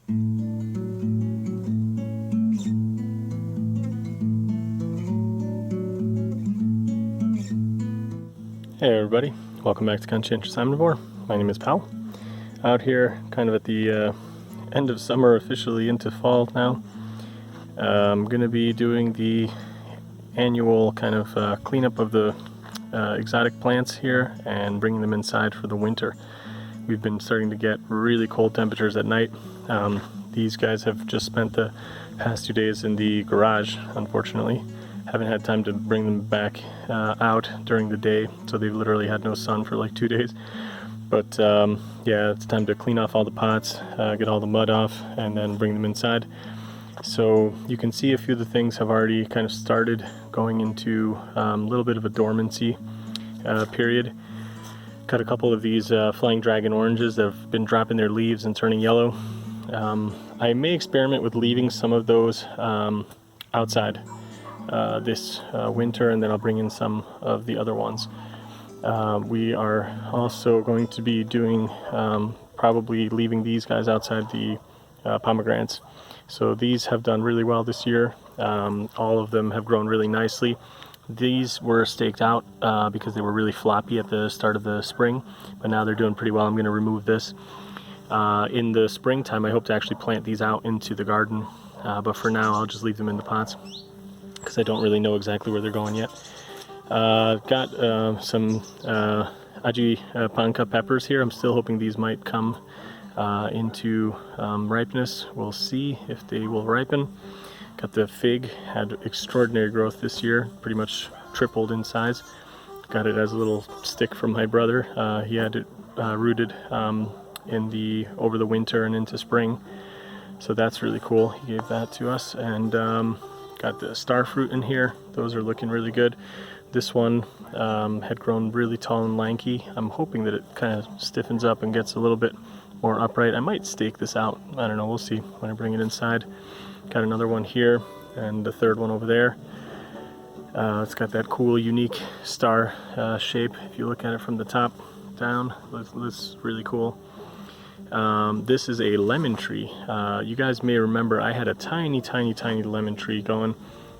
Hey everybody, welcome back to Conscientious Omnivore. My name is Pal. Out here kind of at the end of summer, officially into fall now. I'm going to be doing the annual kind of cleanup of the exotic plants here and bringing them inside for the winter. We've been starting to get really cold temperatures at night. These guys have just spent the past 2 days in the garage, unfortunately. Haven't had time to bring them back out during the day, so they've literally had no sun for like 2 days. But yeah, it's time to clean off all the pots, get all the mud off, and then bring them inside. So you can see a few of the things have already kind of started going into a little bit of a dormancy period. Got a couple of these flying dragon oranges that have been dropping their leaves and turning yellow. I may experiment with leaving some of those outside this winter, and then I'll bring in some of the other ones. We are also going to be doing probably leaving these guys outside the pomegranates. So these have done really well this year. All of them have grown really nicely. These were staked out because they were really floppy at the start of the spring, but now they're doing pretty well. I'm going to remove this. In the springtime, I hope to actually plant these out into the garden, but for now I'll just leave them in the pots because I don't really know exactly where they're going yet. Got some aji panca peppers here. I'm still hoping these might come into ripeness. We'll see if they will ripen. Got the fig, had extraordinary growth this year, pretty much tripled in size. Got it as a little stick from my brother. He had it rooted over the winter and into spring, so that's really cool. He gave that to us. And got the Starfruit in here. Those are looking really good. This one had grown really tall and lanky. I'm hoping that it kind of stiffens up and gets a little bit more upright. I might stake this out. I don't know, we'll see when I bring it inside. Got another one here and the third one over there. It's got that cool, unique star shape. If you look at it from the top down, it's really cool. This is a lemon tree. You guys may remember I had a tiny lemon tree going,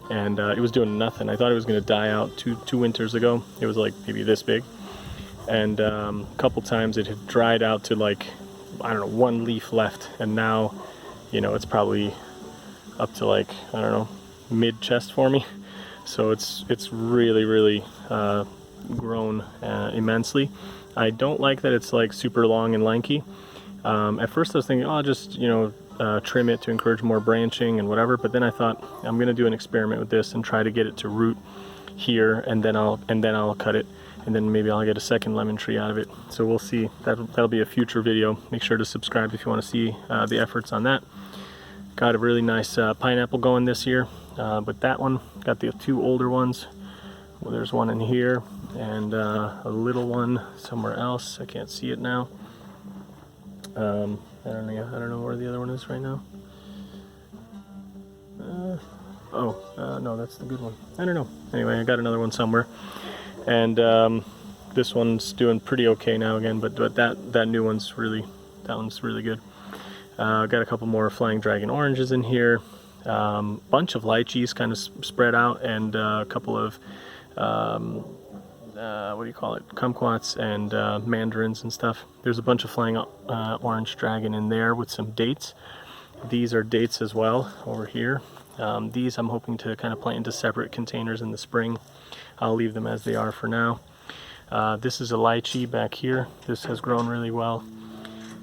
and it was doing nothing. I thought it was going to die out two winters ago. It was like maybe this big, and a couple times it had dried out to like, I don't know, one leaf left, and now, you know, it's probably up to like, I don't know, mid chest for me. So it's really grown immensely. I don't like that it's like super long and lanky. At first I was thinking, oh, I'll just, you know, trim it to encourage more branching and whatever, but then I thought I'm gonna do an experiment with this and try to get it to root here, and then I'll cut it, and then maybe I'll get a second lemon tree out of it. So we'll see. That'll be a future video. Make sure to subscribe if you want to see the efforts on that. Got a really nice pineapple going this year with that one. Got the two older ones. Well, there's one in here and a little one somewhere else. I can't see it now. I don't know where the other one is right now. No, that's the good one. I don't know. Anyway, I got another one somewhere, and this one's doing pretty okay now again. But that new one's really good. Got a couple more flying dragon oranges in here. Bunch of lychees kind of spread out, and a couple of what do you call it, kumquats and mandarins and stuff. There's a bunch of flying orange dragon in there with some dates. These are dates as well over here. These I'm hoping to kind of plant into separate containers in the spring. I'll leave them as they are for now. This is a lychee back here. This has grown really well.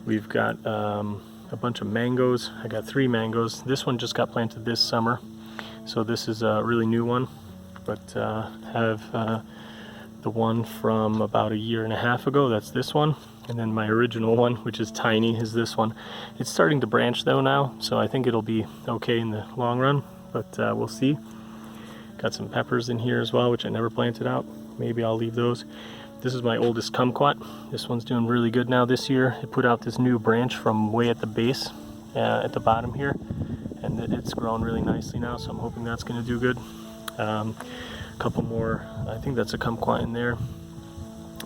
We've got a bunch of mangoes. I got 3 mangoes. This one just got planted this summer, so this is a really new one, but have the one from about 1.5 years ago. That's this one, and then my original one, which is tiny, is this one. It's starting to branch though now, so I think it'll be okay in the long run, but we'll see. Got some peppers in here as well, which I never planted out. Maybe I'll leave those. This is my oldest kumquat. This one's doing really good now this year. It put out this new branch from way at the base, at the bottom here, and it's grown really nicely now, so I'm hoping that's going to do good. A couple more, I think that's a kumquat in there.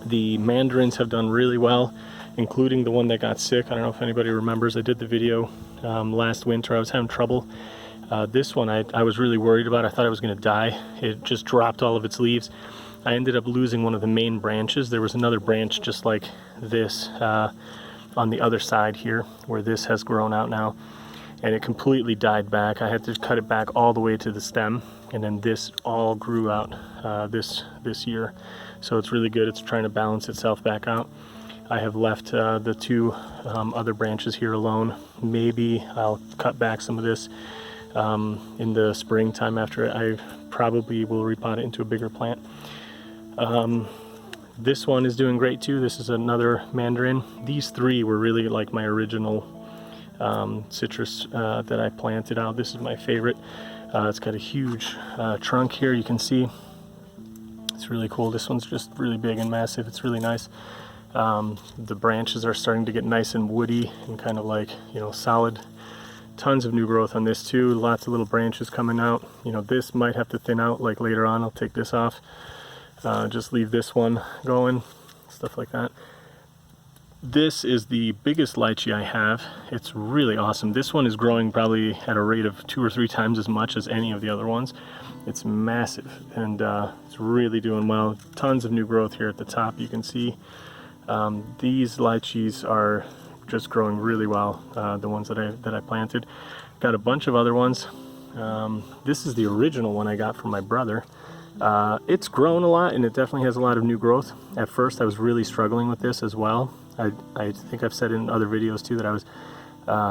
The mandarins have done really well including the one that got sick. I don't know if anybody remembers, I did the video last winter. I was having trouble. This one I was really worried about. I thought I was going to die. It just dropped all of its leaves. I ended up losing one of the main branches. There was another branch just like this on the other side here where this has grown out now, and it completely died back. I had to cut it back all the way to the stem, and then this all grew out this year. So it's really good. It's trying to balance itself back out. I have left the two other branches here alone. Maybe I'll cut back some of this in the springtime after I probably will repot it into a bigger plant. This one is doing great too. This is another Mandarin. These three were really like my original citrus that I planted out. This is my favorite. It's got a huge trunk here, you can see. It's really cool. This one's just really big and massive. It's really nice. The branches are starting to get nice and woody and kind of like, you know, solid. Tons of new growth on this too. Lots of little branches coming out. You know, this might have to thin out like later on. I'll take this off. Just leave this one going, stuff like that. This is the biggest lychee I have. It's really awesome. This one is growing probably at a rate of 2 or 3 times as much as any of the other ones. It's massive, and it's really doing well. Tons of new growth here at the top, you can see. These lychees are just growing really well, the ones that I planted. Got a bunch of other ones. This is the original one I got from my brother. It's grown a lot, and it definitely has a lot of new growth. At first I was really struggling with this as well. I think I've said in other videos too that I was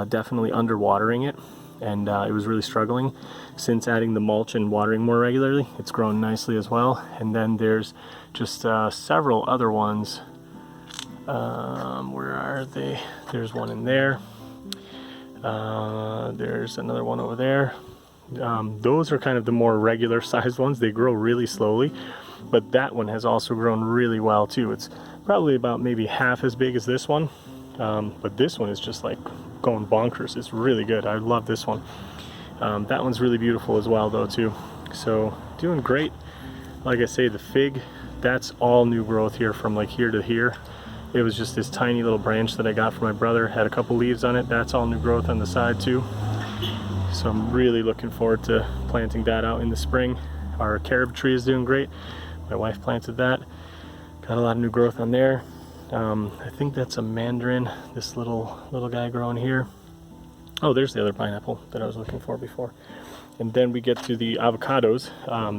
definitely underwatering it, and it was really struggling. Since adding the mulch and watering more regularly, it's grown nicely as well. And then there's just several other ones. Where are they? There's one in there. There's another one over there. Those are kind of the more regular sized ones. They grow really slowly, but that one has also grown really well too. It's probably about maybe half as big as this one, but this one is just like going bonkers. It's really good. I love this one. That one's really beautiful as well though too. So doing great. Like I say, the fig, that's all new growth here from like here to here. It was just this tiny little branch that I got from my brother, had a couple leaves on it. That's all new growth on the side too. So I'm really looking forward to planting that out in the spring. Our carob tree is doing great. My wife planted that. Got a lot of new growth on there. I think that's a Mandarin, this little guy growing here. Oh, there's the other pineapple that I was looking for before. And then we get to the avocados.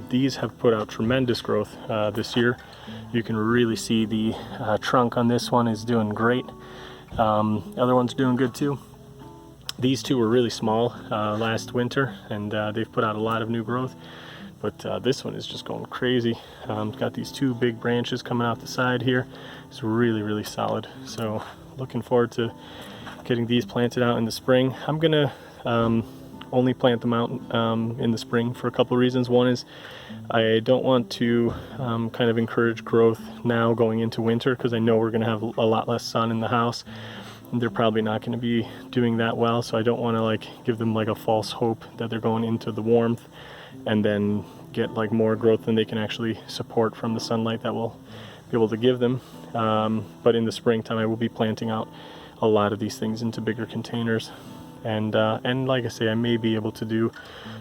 These have put out tremendous growth this year. You can really see the trunk on this one is doing great. Other ones are doing good too. These two were really small last winter, and they've put out a lot of new growth. But this one is just going crazy. Got these two big branches coming out the side here. It's really, really solid. So looking forward to getting these planted out in the spring. I'm gonna only plant them out in the spring for a couple of reasons. One is I don't want to kind of encourage growth now going into winter, because I know we're gonna have a lot less sun in the house. They're probably not going to be doing that well, so I don't want to like give them like a false hope that they're going into the warmth and then get like more growth than they can actually support from the sunlight that we'll be able to give them. But in the springtime I will be planting out a lot of these things into bigger containers, and like I say, I may be able to do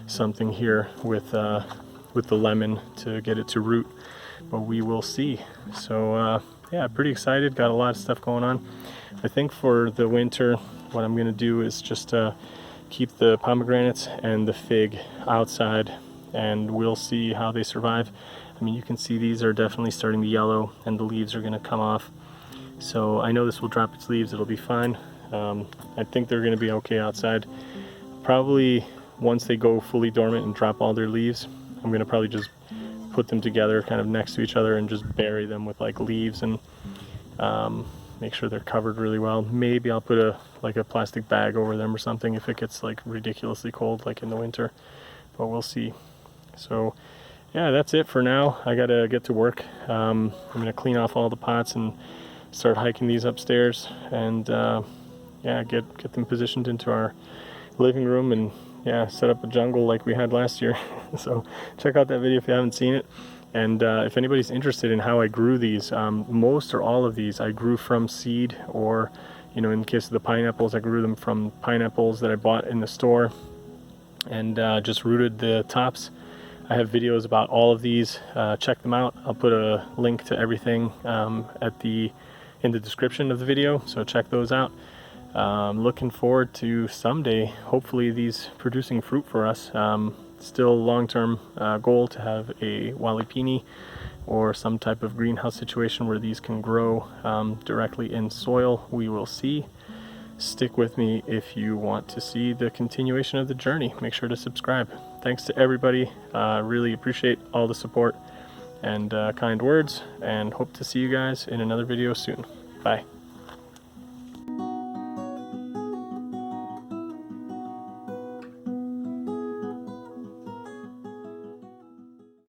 something here with the lemon to get it to root, but we will see. So yeah, pretty excited. Got a lot of stuff going on. I think for the winter, what I'm going to do is just keep the pomegranates and the fig outside, and we'll see how they survive. I mean, you can see these are definitely starting to yellow, and the leaves are going to come off. So I know this will drop its leaves. It'll be fine. I think they're going to be okay outside. Probably once they go fully dormant and drop all their leaves, I'm going to probably just put them together kind of next to each other and just bury them with like leaves, and make sure they're covered really well. Maybe I'll put a plastic bag over them or something if it gets like ridiculously cold like in the winter, but we'll see. So yeah, that's it for now. I gotta get to work. I'm gonna clean off all the pots and start hiking these upstairs, and yeah, get them positioned into our living room, and yeah, set up a jungle like we had last year. So check out that video if you haven't seen it. And if anybody's interested in how I grew these, most or all of these I grew from seed, or in the case of the pineapples, I grew them from pineapples that I bought in the store and just rooted the tops. I have videos about all of these. Check them out. I'll put a link to everything in the description of the video, so check those out. Looking forward to someday, hopefully, these producing fruit for us. Still long-term goal to have a walipini or some type of greenhouse situation where these can grow directly in soil. We will see. Stick with me if you want to see the continuation of the journey. Make sure to subscribe. Thanks to everybody. Really appreciate all the support and kind words, and hope to see you guys in another video soon. Bye.